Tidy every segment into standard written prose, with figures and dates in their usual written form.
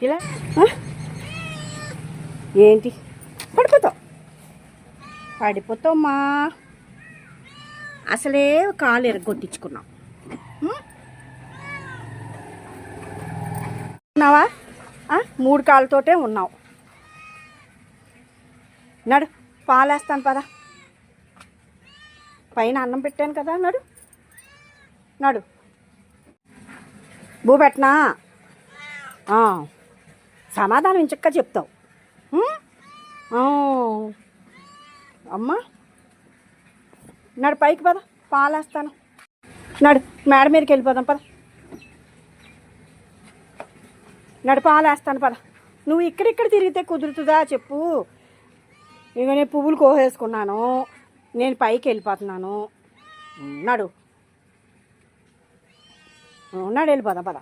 ఇలా ఏంటి పడిపోతామ్మా. అసలే కాలు ఎరగొట్టించుకున్నాం. ఉన్నావా? 3 కాళ్ళతోటే ఉన్నావు. నడు, పాలేస్తాను పద. పైన అన్నం పెట్టాను కదా, నడు నడు. బూ పెట్టనా? సమాధానం ఇంచక్క చెప్తావు. అమ్మా నడు, పైకి పద, పాలేస్తాను. నడు, మేడ మీదకి వెళ్ళిపోదాం పద. నడు, పాలేస్తాను పద. నువ్వు ఇక్కడిక్కడ తిరిగితే కుదురుతుందా చెప్పు? ఇక నేను పువ్వులు కోసేసుకున్నాను, నేను పైకి వెళ్ళిపోతున్నాను. నడు నడు, వెళ్ళిపోదాం పద.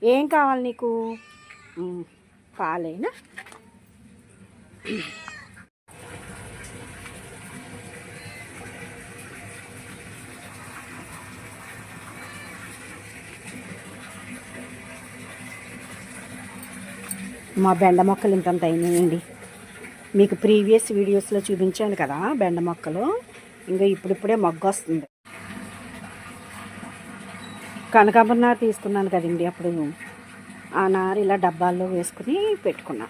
ఏం కావాలి నీకు? పాలేనా? మా బెండ మొక్కలు ఇంతంత అయినాయండి. మీకు ప్రీవియస్ వీడియోస్లో చూపించాను కదా బెండ మొక్కలు. ఇంకా ఇప్పుడిప్పుడే మొగ్గ వస్తుంది. కనకాంబర నారు తీసుకున్నాను కదండి అప్పుడు. ఆ నారు ఇలా డబ్బాల్లో వేసుకుని పెట్టుకున్నా.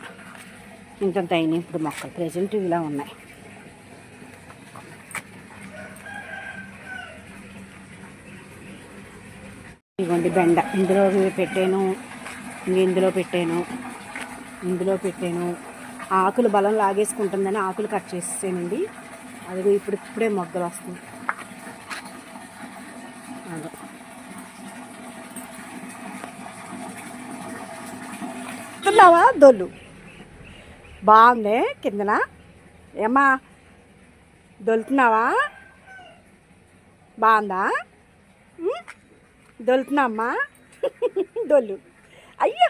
ఇంతంత అయినాయి ఇప్పుడు మొక్కలు. ప్రజెంట్ ఇలా ఉన్నాయి. ఇదిగోండి బెండ. ఇందులో పెట్టాను, ఇందులో పెట్టాను. ఆకులు బలం లాగేసుకుంటుందని ఆకులు కట్ చేసేసానండి. అదిగో ఇప్పుడే మొగ్గలు వస్తుంది. అదే తిన్నావా? దొల్లు బాగుంది కిందన. ఏమ్మా దొలుతున్నావా? బాగుందా? దొలుతున్నామ్మా? దొల్లు. అయ్యో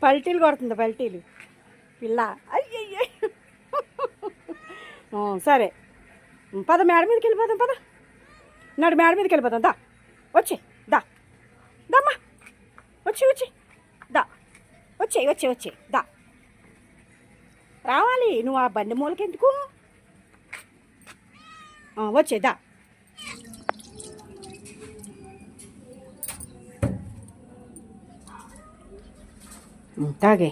పల్టీలు కొడుతుంది, పల్టీలు పిల్ల. అయ్యయ్యో సరే పద, మేడ మీదకి వెళ్ళిపోదాం పద. నడు, మేడ మీదకి వెళ్ళిపోదాం. దా వచ్చి దమ్మా, వచ్చి దా, వచ్చే దా. రావాలి నువ్వు ఆ బండి మూలకి ఎందుకు? వచ్చే దా. తాగే.